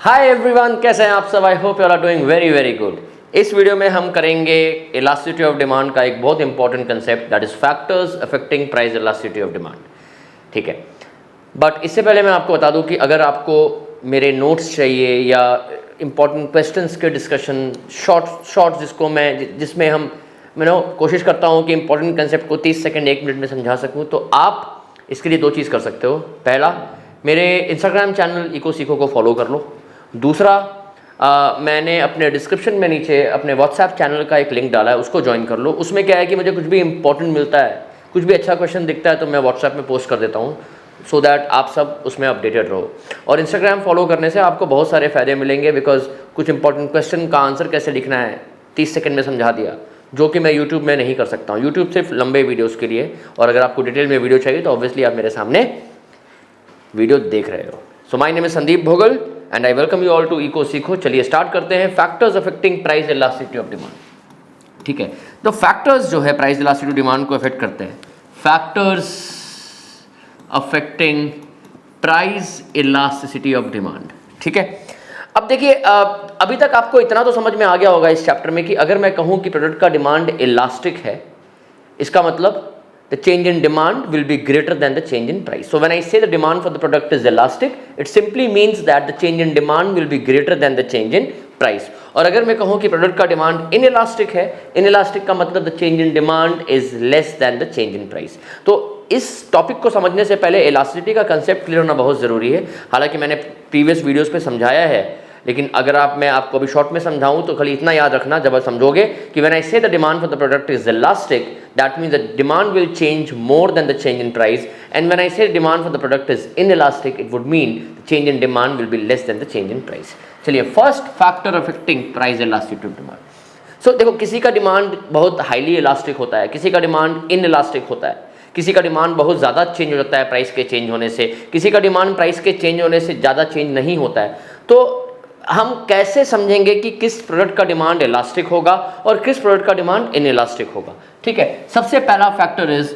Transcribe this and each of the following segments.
Hi everyone, कैसे हैं आप सब। I hope you are doing very very good. इस वीडियो में हम करेंगे इलास्टिसिटी ऑफ डिमांड का एक बहुत important concept, that is factors affecting price elasticity of demand. ठीक है, बट इससे पहले मैं आपको बता दूं कि अगर आपको मेरे नोट्स चाहिए या इंपॉर्टेंट क्वेश्चंस के डिस्कशन शॉर्ट जिसमें हम कोशिश करता हूं कि इंपॉर्टेंट कंसेप्ट को 30 सेकंड 1 मिनट में समझा सकूं, तो आप इसके लिए 2 चीज़ कर सकते हो। पहला, मेरे इंस्टाग्राम चैनल इको सीखो को फॉलो कर लो। दूसरा, मैंने अपने डिस्क्रिप्शन में नीचे अपने व्हाट्सएप चैनल का एक लिंक डाला है, उसको ज्वाइन कर लो। उसमें क्या है कि मुझे कुछ भी इंपॉर्टेंट मिलता है, कुछ भी अच्छा क्वेश्चन दिखता है तो मैं व्हाट्सएप में पोस्ट कर देता हूँ, सो दैट आप सब उसमें अपडेटेड रहो। और इंस्टाग्राम फॉलो करने से आपको बहुत सारे फ़ायदे मिलेंगे, बिकॉज कुछ इंपॉर्टेंट क्वेश्चन का आंसर कैसे लिखना है 30 सेकंड में समझा दिया, जो कि मैं यूट्यूब में नहीं कर सकता हूँ। यूट्यूब सिर्फ लंबे वीडियोज़ के लिए, और अगर आपको डिटेल में वीडियो चाहिए तो ऑब्वियसली आप मेरे सामने वीडियो देख रहे हो। So my name is Sandeep Bhogal and I welcome you all to Eco Seekho. चलिए स्टार्ट करते हैं। Factors affecting price elasticity of demand. ठीक है, तो फैक्टर्स जो है प्राइस इलास्टिसिटी ऑफ डिमांड को अफेक्ट करते हैं। Factors affecting price elasticity of demand. ठीक है, अब देखिए, अभी तक आपको इतना तो समझ में आ गया होगा इस चैप्टर में कि अगर मैं कहूं कि प्रोडक्ट का डिमांड इलास्टिक है, इसका मतलब the change in demand will be greater than the change in price. So when I say the demand for the product is elastic, it simply means that the change in demand will be greater than the change in price. और अगर मैं कहूँ कि product का demand inelastic है, inelastic का मतलब the change in demand is less than the change in price. तो इस टॉपिक को समझने से पहले इलास्टिसिटी का कंसेप्ट क्लियर होना बहुत ज़रूरी है। हालांकि मैंने प्रीवियस वीडियोस पे समझाया है, लेकिन अगर मैं आपको अभी शॉर्ट में समझाऊं तो खाली इतना याद रखना, जब आप समझोगे कि when I say the demand for the product is elastic, that means the demand will change more than the change in price, and when I say demand for the product is inelastic, it would mean the change in demand will be less than the change in price. चलिए, first factor affecting price elasticity of demand. So देखो, किसी का demand बहुत highly elastic होता है, किसी का demand inelastic होता है, किसी का डिमांड बहुत ज़्यादा चेंज हो जाता है प्राइस के चेंज होने से, किसी का डिमांड प्राइस के चेंज होने से ज़्यादा चेंज नहीं होता है। तो हम कैसे समझेंगे कि किस प्रोडक्ट का डिमांड इलास्टिक होगा और किस प्रोडक्ट का डिमांड इनइलास्टिक होगा? ठीक है, सबसे पहला factor is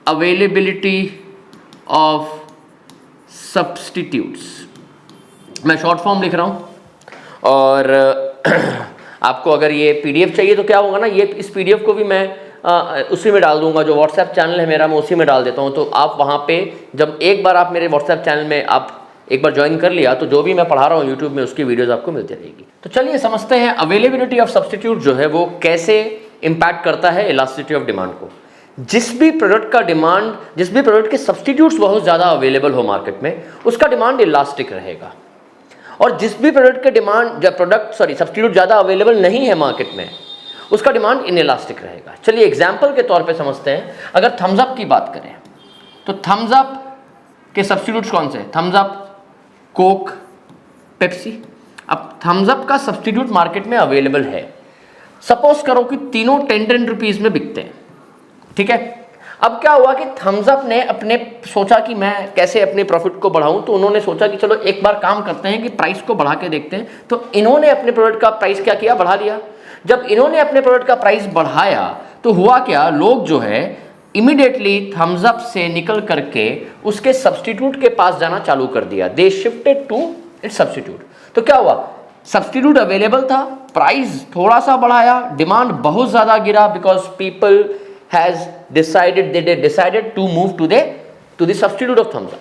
availability of substitutes. मैं शॉर्ट फॉर्म लिख रहा हूं, और आपको अगर ये पीडीएफ चाहिए तो क्या होगा ना, ये इस पीडीएफ को भी मैं उसी में डाल दूंगा। जो व्हाट्सएप चैनल है मेरा, मैं उसी में डाल देता हूं। तो आप वहां पे जब एक बार आप मेरे व्हाट्सएप चैनल में आप एक बार ज्वाइन कर लिया, तो जो भी मैं पढ़ा रहा हूँ यूट्यूब में, उसकी वीडियोस आपको मिलती रहेगी। तो चलिए समझते हैं अवेलेबिलिटी ऑफ सब्स्टिट्यूट जो है वो कैसे इंपैक्ट करता है इलास्टिसिटी ऑफ डिमांड को। जिस भी प्रोडक्ट के सब्स्टिट्यूट्स बहुत ज़्यादा अवेलेबल हो मार्केट में, उसका डिमांड इलास्टिक रहेगा। और जिस भी प्रोडक्ट के सब्स्टिट्यूट ज़्यादा अवेलेबल नहीं है मार्केट में, उसका डिमांड इनइलास्टिक रहेगा। चलिए एग्जाम्पल के तौर पर समझते हैं। अगर थम्स अप की बात करें तो थम्स अप के सब्स्टिट्यूट्स कौन से? Thums Up, Coke, Pepsi. अब थम्स अप का सब्स्टिट्यूट मार्केट में अवेलेबल है। सपोज करो कि तीनों 10-10 रुपीज़ में बिकते हैं। ठीक है, अब क्या हुआ कि थम्स अप ने सोचा कि मैं कैसे अपने प्रॉफिट को बढ़ाऊं, तो उन्होंने सोचा कि चलो एक बार काम करते हैं कि प्राइस को बढ़ा के देखते हैं। तो इन्होंने अपने प्रोडक्ट का प्राइस क्या किया? बढ़ा लिया। जब इन्होंने अपने प्रोडक्ट का प्राइस बढ़ाया तो हुआ क्या, लोग जो है इमीडिएटली थम्स अप से निकल करके उसके सब्स्टिट्यूट के पास जाना चालू कर दिया। They shifted to its substitute. तो क्या हुआ, सब्स्टिट्यूट अवेलेबल था, प्राइस थोड़ा सा बढ़ाया, डिमांड बहुत ज्यादा गिरा, because people has decided to move to the substitute of Thums Up.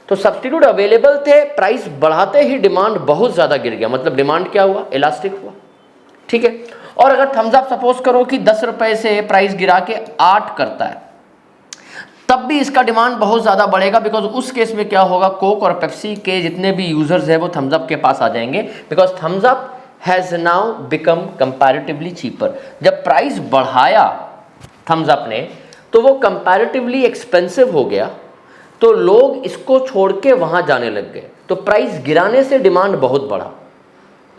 तो सब्स्टिट्यूट अवेलेबल थे, प्राइस बढ़ाते ही डिमांड बहुत ज्यादा गिर गया, मतलब डिमांड क्या हुआ? इलास्टिक हुआ। ठीक है, और अगर थम्स अप सपोज करो कि 10 रुपए से प्राइस गिरा के 8 करता है, तब भी इसका डिमांड बहुत ज़्यादा बढ़ेगा, बिकॉज उस केस में क्या होगा, कोक और पेप्सी के जितने भी यूजर्स हैं वो थम्स अप के पास आ जाएंगे, because Thums Up has now become comparatively cheaper. जब प्राइस बढ़ाया थम्स अप ने तो वो कंपैरेटिवली एक्सपेंसिव हो गया, तो लोग इसको छोड़ के वहाँ जाने लग गए। तो प्राइस गिराने से डिमांड बहुत बढ़ा,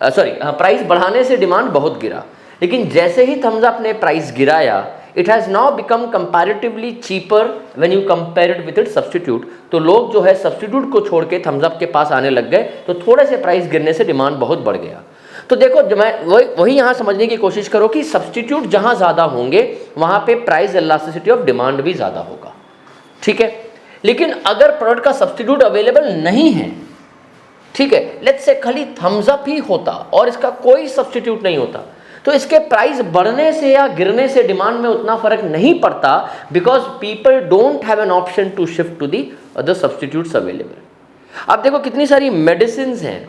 प्राइस बढ़ाने से डिमांड बहुत गिरा। लेकिन जैसे ही थम्स अप ने प्राइस गिराया, it has now become comparatively cheaper when you compare it with its substitute. तो लोग जो है सब्स्टिट्यूट को छोड़ के थम्स अप के पास आने लग गए, तो थोड़े से प्राइस गिरने से डिमांड बहुत बढ़ गया। तो देखो, जो मैं वही यहाँ समझने की कोशिश करो कि सब्स्टिट्यूट जहाँ ज़्यादा होंगे वहाँ पे प्राइस इलास्टिसिटी ऑफ डिमांड भी ज़्यादा होगा। ठीक है, लेकिन अगर प्रोडक्ट का सब्स्टिट्यूट अवेलेबल नहीं है, ठीक है, लेट्स से खाली थम्स अप ही होता और इसका कोई सब्स्टिट्यूट नहीं होता, तो इसके प्राइस बढ़ने से या गिरने से डिमांड में उतना फर्क नहीं पड़ता, because people don't have an option to shift to the other substitutes available. अब देखो कितनी सारी मेडिसिन हैं।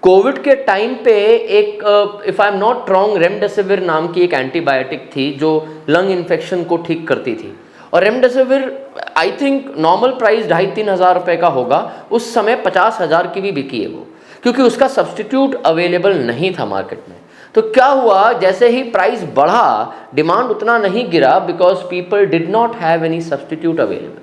कोविड के टाइम पे एक if I am not wrong remdesivir नाम की एक एंटीबायोटिक थी जो लंग इन्फेक्शन को ठीक करती थी, और remdesivir I think normal price 2,500-3 हज़ार रुपये का होगा, उस समय 50,000 की भी बिकी है वो, क्योंकि उसका सब्स्टिट्यूट अवेलेबल नहीं था मार्केट में। तो क्या हुआ, जैसे ही प्राइस बढ़ा डिमांड उतना नहीं गिरा, because people did not have any substitute available.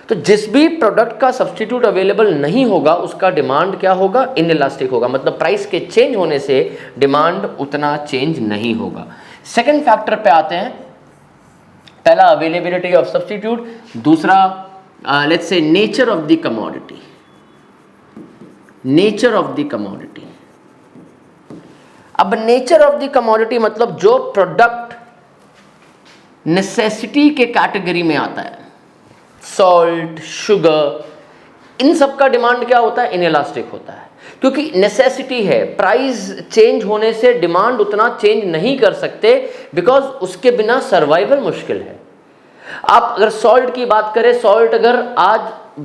तो जिस भी प्रोडक्ट का सब्स्टिट्यूट अवेलेबल नहीं होगा उसका डिमांड क्या होगा, इनइलास्टिक होगा, मतलब प्राइस के चेंज होने से डिमांड उतना चेंज नहीं होगा। सेकंड फैक्टर पे आते हैं, पहला अवेलेबिलिटी ऑफ सब्स्टिट्यूट, दूसरा let's say nature of the commodity. Nature of the commodity, अब नेचर ऑफ द कमोडिटी मतलब जो प्रोडक्ट नेसेसिटी के कैटेगरी में आता है, सॉल्ट, शुगर, इन सब का डिमांड क्या होता है, इनइलास्टिक होता है, क्योंकि नेसेसिटी है, प्राइस चेंज होने से डिमांड उतना चेंज नहीं कर सकते, बिकॉज उसके बिना सर्वाइवल मुश्किल है। आप अगर सॉल्ट की बात करें, सॉल्ट अगर आज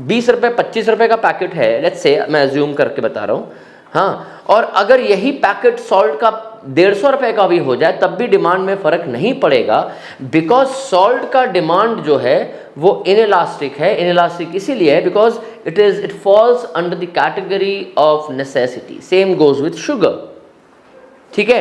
20 रुपये 25 रुपये का पैकेट है, लेट्स से, मैं अज्यूम करके बता रहा हूँ, हाँ, और अगर यही पैकेट सॉल्ट का 150 रुपये का भी हो जाए तब भी डिमांड में फ़र्क नहीं पड़ेगा, बिकॉज सॉल्ट का डिमांड जो है वो इनइलास्टिक है। इनइलास्टिक इसीलिए है because it falls under the category of necessity. Same goes with sugar, ठीक है।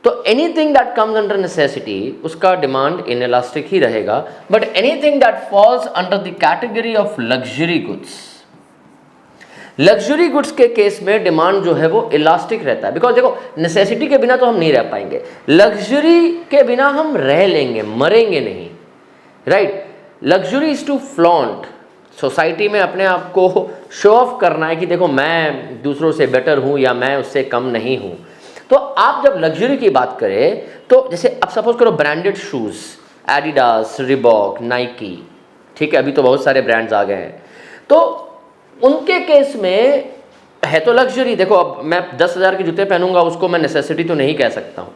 तो anything that comes under necessity उसका डिमांड इनइलास्टिक ही रहेगा, but anything that falls under the category of luxury goods, luxury goods के case में demand जो है वो इलास्टिक रहता है, बिकॉज देखो नेसेसिटी के बिना तो हम नहीं रह पाएंगे, लग्जरी के बिना हम रह लेंगे, मरेंगे नहीं, right. Luxury is to flaunt, society में अपने आप को शो ऑफ करना है कि देखो मैं दूसरों से बेटर हूँ या मैं उससे कम नहीं हूँ। तो आप जब लग्जरी की बात करें तो जैसे अब सपोज करो branded shoes, Adidas, Reebok, Nike, ठीक है, अभी तो बहुत सारे ब्रांड्स आ गए हैं, तो उनके केस में है तो लग्जरी। देखो अब मैं 10,000 के जूते पहनूंगा, उसको मैं नेसेसिटी तो नहीं कह सकता हूँ,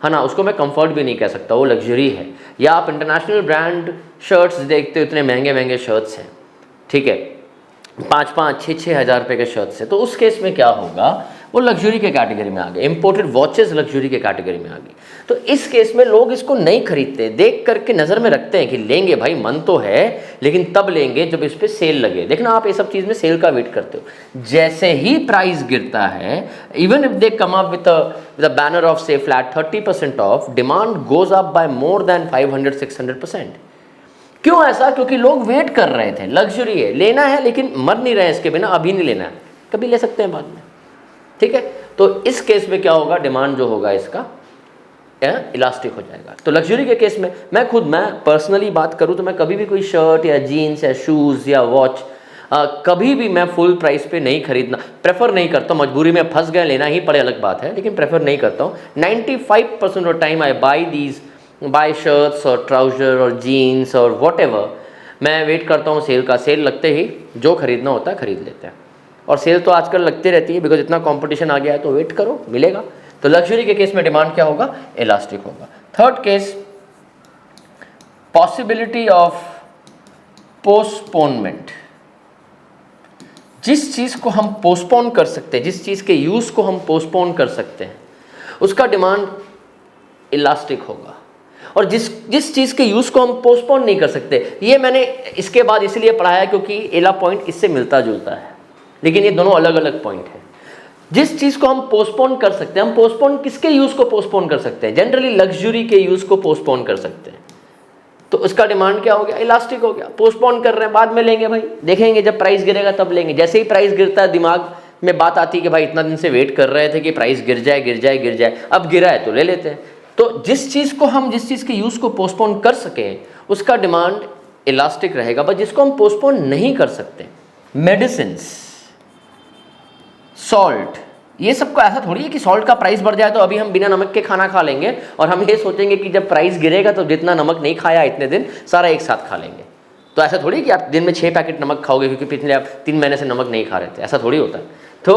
है ना, उसको मैं कंफर्ट भी नहीं कह सकता, वो लग्जरी है। या आप इंटरनेशनल ब्रांड शर्ट्स देखते हो, इतने महंगे महंगे शर्ट्स हैं, ठीक है, 5-5, 6-6 हज़ार रुपये के शर्ट्स हैं, तो उस केस में क्या होगा, वो लग्जरी के कैटेगरी में आ गए। इंपोर्टेड वॉचेस लग्जरी के कैटेगरी में आ गई। तो इस केस में लोग इसको नहीं खरीदते, देख करके नज़र में रखते हैं कि लेंगे भाई, मन तो है, लेकिन तब लेंगे जब इस पर सेल लगे। देखना आप ये सब चीज़ में सेल का वेट करते हो। जैसे ही प्राइस गिरता है, even if they come up with a banner of sale flat 30% off, demand goes up by more than 500-600%। क्यों ऐसा? क्योंकि लोग वेट कर रहे थे, लग्जरी है, लेना है, लेकिन मर नहीं रहे इसके बिना, अभी नहीं लेना है, कभी ले सकते हैं बाद में, ठीक है। तो इस केस में क्या होगा, डिमांड जो होगा इसका इलास्टिक हो जाएगा। तो लग्जरी के केस में मैं पर्सनली बात करूं तो मैं कभी भी कोई शर्ट या जीन्स या शूज़ या वॉच कभी भी मैं फुल प्राइस पे नहीं खरीदना प्रेफर नहीं करता हूँ। मजबूरी में फंस गए, लेना ही पड़े अलग बात है, लेकिन प्रेफर नहीं करता हूँ। 95% of time I buy shirts और ट्राउज़र और जीन्स और व्हाटएवर, मैं वेट करता हूँ सेल का। सेल लगते ही जो खरीदना होता है खरीद लेते हैं, और सेल तो आजकल लगती रहती है, बिकॉज इतना कंपटीशन आ गया है, तो वेट करो, मिलेगा। तो लग्जरी के केस में डिमांड क्या होगा, इलास्टिक होगा। Third case, possibility of postponement. जिस चीज़ को हम पोस्टपोन कर सकते हैं, जिस चीज़ के यूज़ को हम पोस्टपोन कर सकते हैं, उसका डिमांड इलास्टिक होगा। और जिस चीज़ के यूज़ को हम पोस्टपोन नहीं कर सकते, ये मैंने इसके बाद इसलिए पढ़ाया क्योंकि एला पॉइंट इससे मिलता जुलता है, लेकिन ये दोनों अलग अलग पॉइंट है। जिस चीज़ को हम पोस्टपोन कर सकते हैं, हम पोस्टपोन किसके यूज़ को पोस्टपोन कर सकते हैं, जनरली लग्जरी के यूज़ को पोस्टपोन कर सकते हैं। तो उसका डिमांड क्या हो गया, इलास्टिक हो गया। पोस्टपोन कर रहे हैं, बाद में लेंगे भाई, देखेंगे जब प्राइस गिरेगा तब लेंगे। जैसे ही प्राइस गिरता है दिमाग में बात आती है कि भाई इतना दिन से वेट कर रहे थे कि प्राइस गिर जाए गिर जाए गिर जाए, अब गिरा है तो ले लेते हैं। तो जिस चीज़ के यूज़ को पोस्टपोन कर सकें उसका डिमांड इलास्टिक रहेगा। बट जिसको हम पोस्टपोन नहीं कर सकते, मेडिसिन्स, सॉल्ट, ये सब को ऐसा थोड़ी है कि सॉल्ट का प्राइस बढ़ जाए तो अभी हम बिना नमक के खाना खा लेंगे और हम ये सोचेंगे कि जब प्राइस गिरेगा तो जितना नमक नहीं खाया इतने दिन सारा एक साथ खा लेंगे। तो ऐसा थोड़ी कि आप दिन में 6 पैकेट नमक खाओगे क्योंकि पिछले आप 3 महीने से नमक नहीं खा रहे थे, ऐसा थोड़ी होता है। तो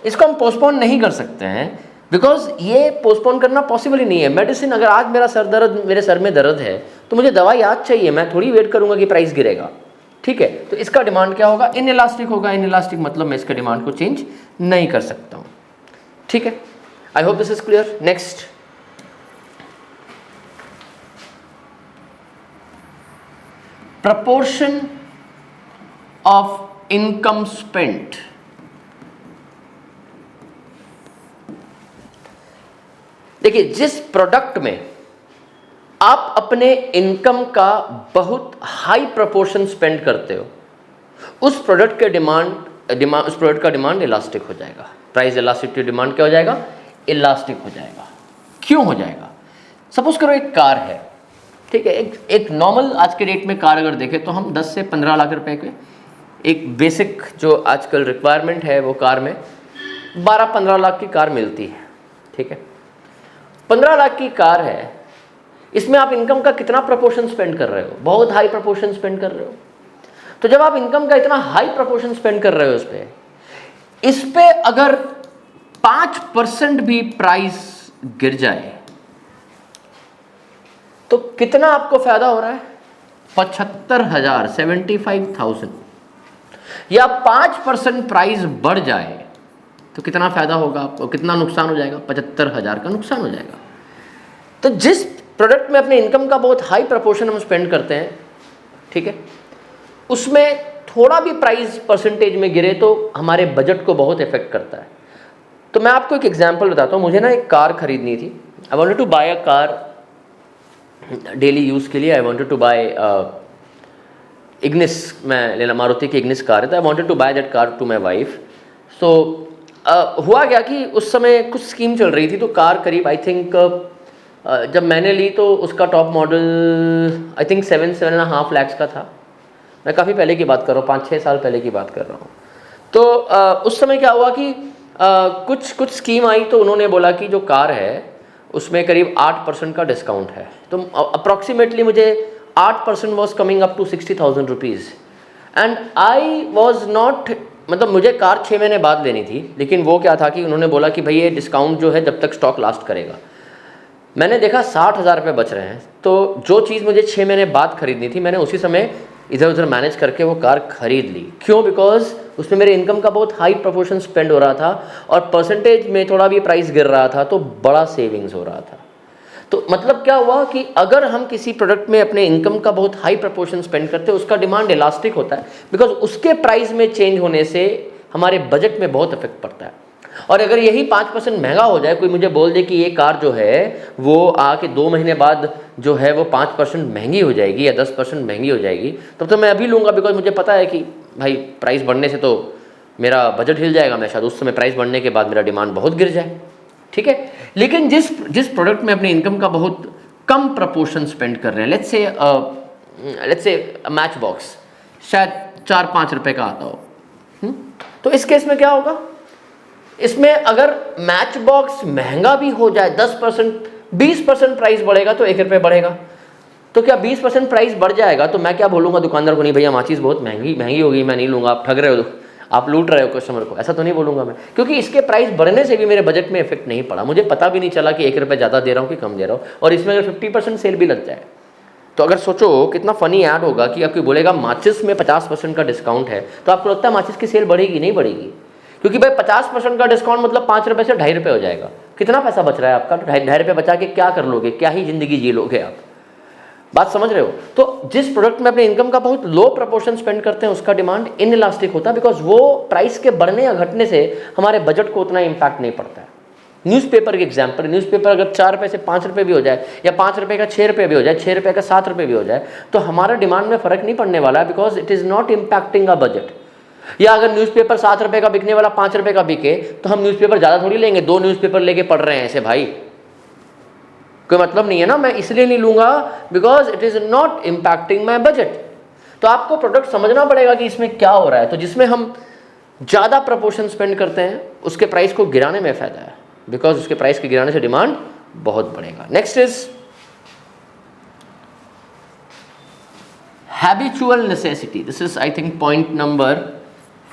इसको हम पोस्टपोन नहीं कर सकते हैं, बिकॉज ये पोस्टपोन करना पॉसिबल ही नहीं है। मेडिसिन, अगर आज मेरा सर दर्द, मेरे सर में दर्द है तो मुझे दवाई आज चाहिए, मैं थोड़ी वेट करूंगा कि प्राइस गिरेगा, ठीक है। तो इसका डिमांड क्या होगा, इनइलास्टिक होगा। इनइलास्टिक मतलब मैं इसके डिमांड को चेंज नहीं कर सकता हूँ, ठीक है। I hope this is clear. Next, proportion of income spent. देखिए, जिस प्रोडक्ट में आप अपने इनकम का बहुत हाई प्रोपोर्शन स्पेंड करते हो, उस प्रोडक्ट के उस प्रोडक्ट का डिमांड इलास्टिक हो जाएगा। प्राइस इलास्टिसिटी डिमांड क्या हो जाएगा, इलास्टिक हो जाएगा। क्यों हो जाएगा? सपोज करो एक कार है, ठीक है, एक नॉर्मल आज के डेट में कार अगर देखें तो हम 10 से 15 लाख रुपए के एक बेसिक जो आजकल रिक्वायरमेंट है वो कार में 12-15 लाख की कार मिलती है, ठीक है। 15 लाख की कार है, इसमें आप इनकम का कितना प्रोपोर्शन स्पेंड कर रहे हो, बहुत हाई प्रोपोर्शन स्पेंड कर रहे हो। तो जब आप इनकम का इतना हाई प्रोपोर्शन स्पेंड कर रहे हो इस पे अगर 5% भी प्राइस गिर जाए तो कितना आपको फायदा हो रहा है, 75,000, 75,000। या 5% प्राइस बढ़ जाए तो कितना फायदा होगा आपको, कितना नुकसान हो जाएगा, 75,000 का नुकसान हो जाएगा। तो जिस प्रोडक्ट में अपने इनकम का बहुत हाई प्रोपोर्शन हम स्पेंड करते हैं, ठीक है, उसमें थोड़ा भी प्राइस परसेंटेज में गिरे तो हमारे बजट को बहुत इफेक्ट करता है। तो मैं आपको एक एग्जांपल बताता हूँ। मुझे ना एक कार खरीदनी थी। I wanted to buy a car daily use के लिए। I wanted to buy Ignis, मैं लेना, मारुति की इग्निस कार है, तो I wanted to buy that car to my wife. So हुआ क्या कि उस समय कुछ स्कीम चल रही थी, तो कार करीब आई थिंक जब मैंने ली तो उसका top model I think 7.5 lakh का था। मैं काफ़ी पहले की बात कर रहा हूँ, 5-6 साल पहले की बात कर रहा हूँ। तो उस समय क्या हुआ कि कुछ स्कीम आई, तो उन्होंने बोला कि जो कार है उसमें करीब 8% का डिस्काउंट है। तो अप्रॉक्सीमेटली मुझे 8% was coming up to 60,000 rupees. And I was not, मतलब मुझे कार 6 महीने बाद लेनी थी, लेकिन वो क्या था कि उन्होंने बोला कि भाई ये डिस्काउंट जो है जब तक स्टॉक लास्ट करेगा। मैंने देखा 60,000 रुपये बच रहे हैं, तो जो चीज़ मुझे 6 महीने बाद खरीदनी थी मैंने उसी समय इधर उधर मैनेज करके वो कार खरीद ली। क्यों? बिकॉज उसमें मेरे इनकम का बहुत हाई प्रोपोर्शन स्पेंड हो रहा था और परसेंटेज में थोड़ा भी प्राइस गिर रहा था तो बड़ा सेविंग्स हो रहा था। तो मतलब क्या हुआ कि अगर हम किसी प्रोडक्ट में अपने इनकम का बहुत हाई प्रोपोर्शन स्पेंड करते हैं, उसका डिमांड इलास्टिक होता है, बिकॉज उसके प्राइस में चेंज होने से हमारे बजट में बहुत इफेक्ट पड़ता है। और अगर यही 5% महंगा हो जाए, कोई मुझे बोल दे कि ये कार जो है वो आके 2 महीने बाद जो है वो 5% महंगी हो जाएगी या 10% महंगी हो जाएगी, तब तो मैं अभी लूँगा, बिकॉज मुझे पता है कि भाई प्राइस बढ़ने से तो मेरा बजट हिल जाएगा, मैं शायद उस समय प्राइस बढ़ने के बाद मेरा डिमांड बहुत गिर जाए, ठीक है। लेकिन जिस प्रोडक्ट में अपने इनकम का बहुत कम प्रपोर्शन स्पेंड कर रहे हैं, लेट्स से मैच बॉक्स शायद 4-5 रुपये का आता हो, तो इस केस में क्या होगा, इसमें अगर मैच बॉक्स महंगा भी हो जाए 10%, 20% प्राइस बढ़ेगा तो 1 रुपये बढ़ेगा। तो क्या 20% प्राइस बढ़ जाएगा तो मैं क्या बोलूँगा दुकानदार को, नहीं भैया माचिस बहुत महंगी हो गई, मैं नहीं लूँगा, आप ठग रहे हो, आप लूट रहे हो कस्टमर को, ऐसा तो नहीं बोलूँगा मैं, क्योंकि इसके प्राइस बढ़ने से भी मेरे बजट में इफेक्ट नहीं पड़ा, मुझे पता भी नहीं चला कि 1 रुपये ज़्यादा दे रहा हूँ कि कम दे रहा हूँ। और इसमें अगर 50% सेल भी लग जाए तो अगर सोचो कितना फनी ऐड होगा कि आपको बोलेगा माचिस में 50% का डिस्काउंट है, तो आपको लगता है माचिस की सेल बढ़ेगी? नहीं बढ़ेगी, क्योंकि भाई 50% का डिस्काउंट मतलब 5 रुपये से 2.5 रुपये हो जाएगा। कितना पैसा बच रहा है आपका? 2.5 रुपये बचा के क्या कर लोगे, क्या ही जिंदगी जी लोगे आप? बात समझ रहे हो? तो जिस प्रोडक्ट में अपने इनकम का बहुत लो प्रपोर्शन स्पेंड करते हैं उसका डिमांड इनइलास्टिक होता है, बिकॉज वो प्राइस के बढ़ने या घटने से हमारे बजट को उतना इम्पैक्ट नहीं पड़ता है। न्यूज़पेपर के एग्जाम्पल, न्यूज़पेपर अगर 4 रुपये से 5 रुपये भी हो जाए, या 5 रुपये का 6 रुपये भी हो जाए, 6 रुपये का 7 रुपये भी हो जाए, तो हमारा डिमांड में फ़र्क नहीं पड़ने वाला है, because it is not impacting a budget. या अगर न्यूज़पेपर 7 रुपये का बिकने वाला 5 रुपये का बिके तो हम न्यूज़पेपर ज़्यादा थोड़ी लेंगे, 2 न्यूज़पेपर लेके पढ़ रहे हैं ऐसे, भाई कोई मतलब नहीं है ना। मैं इसलिए नहीं लूँगा because it is not impacting my budget. तो आपको प्रोडक्ट समझना पड़ेगा कि इसमें क्या हो रहा है। तो जिसमें हम ज़्यादा प्रपोर्शन स्पेंड करते हैं उसके प्राइस को गिराने में फ़ायदा है, बिकॉज उसके प्राइस के गिराने से डिमांड बहुत बढ़ेगा। Next is habitual necessity. This is I think point number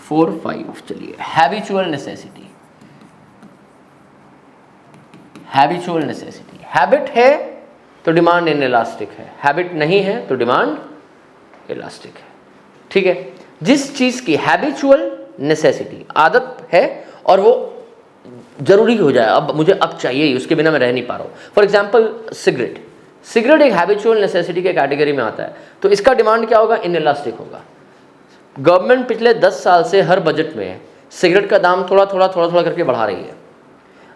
4, 5 चलिए, habitual necessity. Habitual necessity, habit है तो डिमांड इनइलास्टिक है, हैबिट नहीं है तो डिमांड इलास्टिक है। ठीक है, जिस चीज की हैबिचुअल नेसेसिटी आदत है और वो जरूरी हो जाए, अब मुझे अब चाहिए, उसके बिना मैं रह नहीं पा रहा हूँ। फॉर एग्जाम्पल सिगरेट, सिगरेट एक हैबिचुअल नेसेसिटी के कैटेगरी में आता है, तो इसका डिमांड क्या होगा, इनइलास्टिक होगा। गवर्नमेंट पिछले 10 साल से हर बजट में सिगरेट का दाम थोड़ा थोड़ा करके बढ़ा रही है।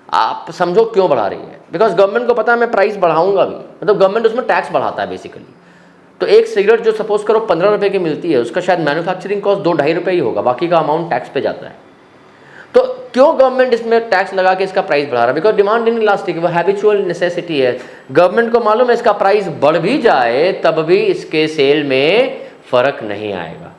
आप समझो क्यों बढ़ा रही है, बिकॉज गवर्नमेंट को पता है मैं प्राइस बढ़ाऊंगा भी, मतलब गवर्नमेंट उसमें टैक्स बढ़ाता है बेसिकली। तो एक सिगरेट जो सपोज करो 15 रुपये की मिलती है, उसका शायद मैन्युफैक्चरिंग कॉस्ट 2-2.5 रुपये ही होगा, बाकी का अमाउंट टैक्स पे जाता है। तो क्यों गवर्नमेंट इसमें टैक्स लगा के इसका प्राइस बढ़ा रहा है, बिकॉज डिमांड इनइलास्टिक, वो हैबिचुअल नेसेसिटी है। गवर्नमेंट को मालूम है इसका प्राइस बढ़ भी जाए तब भी इसके सेल में फर्क नहीं आएगा।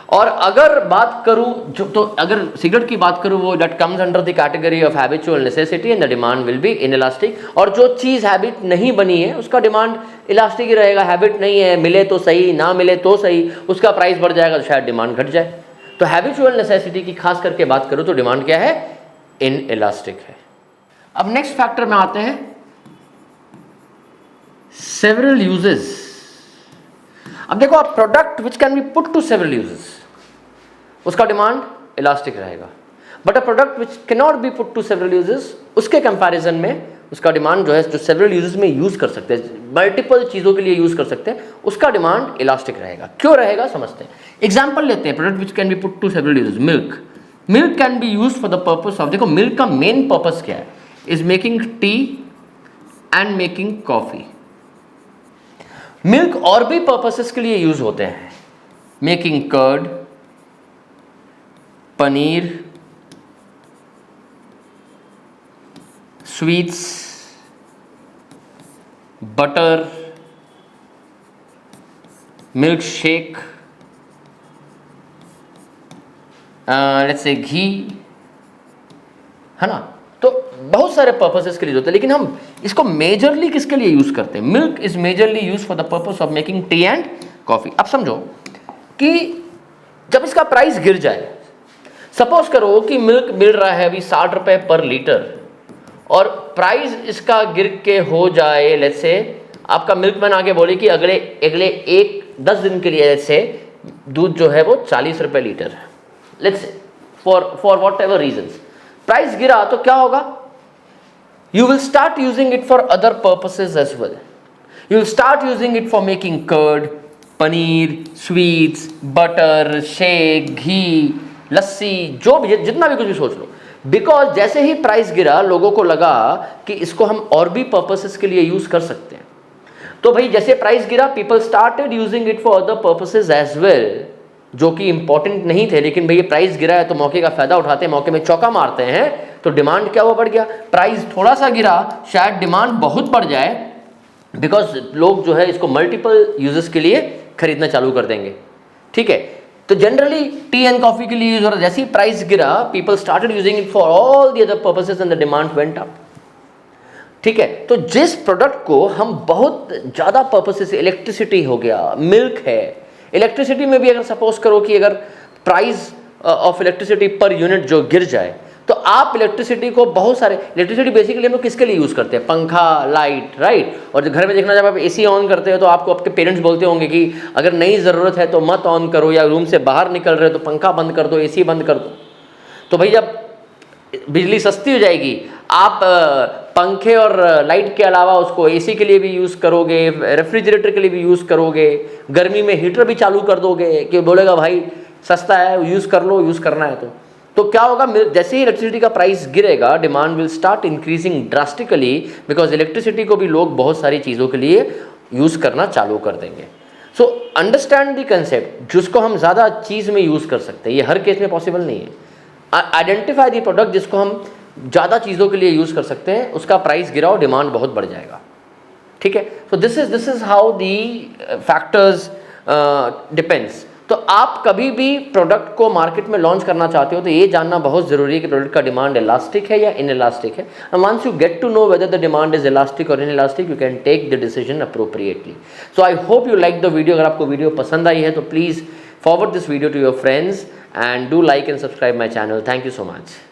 और अगर बात करूं जो, तो अगर सिगरेट की बात करूं, वो that comes under the category of habitual necessity and the demand will B inelastic. और जो चीज़ हैबिट नहीं बनी है उसका डिमांड इलास्टिक ही रहेगा। हैबिट नहीं है, मिले तो सही, ना मिले तो सही, उसका प्राइस बढ़ जाएगा तो शायद डिमांड घट जाए। तो हैबिचुअल नेसेसिटी की खास करके बात करूं तो डिमांड क्या है, इनइलास्टिक है। अब नेक्स्ट फैक्टर में आते हैं, सेवरल यूजेस। अब देखो, आप product which can be put to several uses, उसका डिमांड इलास्टिक रहेगा। But a product which can not be put to several uses, उसके कंपैरिजन में उसका डिमांड जो है, जो सेवरल यूजेस में यूज कर सकते हैं, मल्टीपल चीज़ों के लिए यूज कर सकते हैं, उसका डिमांड इलास्टिक रहेगा। क्यों रहेगा समझते हैं। एग्जाम्पल लेते हैं, product which can be put to several usages. Milk, milk can be use for the purpose of, देखो मिल्क का मेन पर्पस क्या है, is making tea and making coffee. Milk और भी पर्पसेस के लिए यूज होते हैं, making curd, paneer, sweets, butter, milk shake, let's say ghee, है ना। तो बहुत सारे पर्पसेस के लिए होते हैं, लेकिन हम इसको मेजरली किसके लिए यूज करते हैं। Milk is majorly use for the purpose of making tea and coffee. अब समझो कि जब इसका प्राइस गिर जाए, सपोज करो कि मिल्क मिल रहा है अभी 60 रुपए पर लीटर और प्राइस इसका गिर के हो जाए, लेट्स से आपका मिल्कमैन आके बोले कि अगले 10 दिन के लिए लेट्स से दूध जो है वो 40 रुपए लीटर है, let's say for whatever reasons, price गिरा तो क्या होगा, you will start using it for other purposes as well. You will start using it for making curd, paneer, sweets, butter, shake, ghee, lassi, जो भी जितना भी कुछ भी सोच लो। बिकॉज जैसे ही प्राइस गिरा, लोगों को लगा कि इसको हम और भी पर्पसेस के लिए यूज कर सकते हैं। तो भाई जैसे प्राइस गिरा, people started using it for other purposes as well, जो कि इंपॉर्टेंट नहीं थे, लेकिन भाई प्राइस गिरा है तो मौके का फायदा उठाते हैं, मौके में चौका मारते हैं, तो डिमांड क्या हुआ, बढ़ गया। प्राइस थोड़ा सा गिरा, शायद डिमांड बहुत बढ़ जाए, बिकॉज लोग जो है इसको मल्टीपल यूजेस के लिए खरीदना चालू कर देंगे। ठीक है, तो जनरली टी एंड कॉफी के लिए यूज हो रहा है, जैसे ही प्राइस गिरा, people started using it for all the other purposes and the demand went up. ठीक है, तो जिस प्रोडक्ट को हम बहुत ज़्यादा पर्पसेस, इलेक्ट्रिसिटी हो गया, मिल्क है, इलेक्ट्रिसिटी में भी अगर सपोज करो कि अगर price of electricity per unit जो गिर जाए, तो आप इलेक्ट्रिसिटी को बहुत सारे, इलेक्ट्रिसिटी बेसिकली हम लोग किसके लिए यूज़ करते हैं, पंखा, लाइट, राइट। और घर में देखना, जब आप एसी ऑन करते हो तो आपको आपके पेरेंट्स बोलते होंगे कि अगर नहीं ज़रूरत है तो मत ऑन करो, या रूम से बाहर निकल रहे हो तो पंखा बंद कर दो, एसी बंद कर दो। तो भाई जब बिजली सस्ती हो जाएगी, आप पंखे और लाइट के अलावा उसको एसी के लिए भी यूज़ करोगे, रेफ्रिजरेटर के लिए भी यूज़ करोगे, गर्मी में हीटर भी चालू कर दोगे कि बोलेगा भाई सस्ता है, यूज़ कर लो, यूज़ करना है तो क्या होगा, जैसे ही इलेक्ट्रिसिटी का प्राइस गिरेगा, demand will start increasing drastically, because electricity को भी लोग बहुत सारी चीज़ों के लिए यूज़ करना चालू कर देंगे। सो अंडरस्टैंड द कंसेप्ट, जिसको हम ज़्यादा चीज़ में यूज़ कर सकते हैं, ये हर केस में पॉसिबल नहीं है। आइडेंटिफाई द प्रोडक्ट जिसको हम ज़्यादा चीज़ों के लिए यूज़ कर सकते हैं, उसका प्राइस गिराओ, डिमांड बहुत बढ़ जाएगा। ठीक है, so this is how the factors depends. तो आप कभी भी प्रोडक्ट को मार्केट में लॉन्च करना चाहते हो तो ये जानना बहुत ज़रूरी है कि प्रोडक्ट का डिमांड इलास्टिक है या इनइलास्टिक है। And once you get to know whether the demand is elastic और inelastic, you can take the decision appropriately. So I hope you like the video. अगर आपको वीडियो पसंद आई है तो please forward this video to your friends and do like and subscribe my channel. Thank you so much.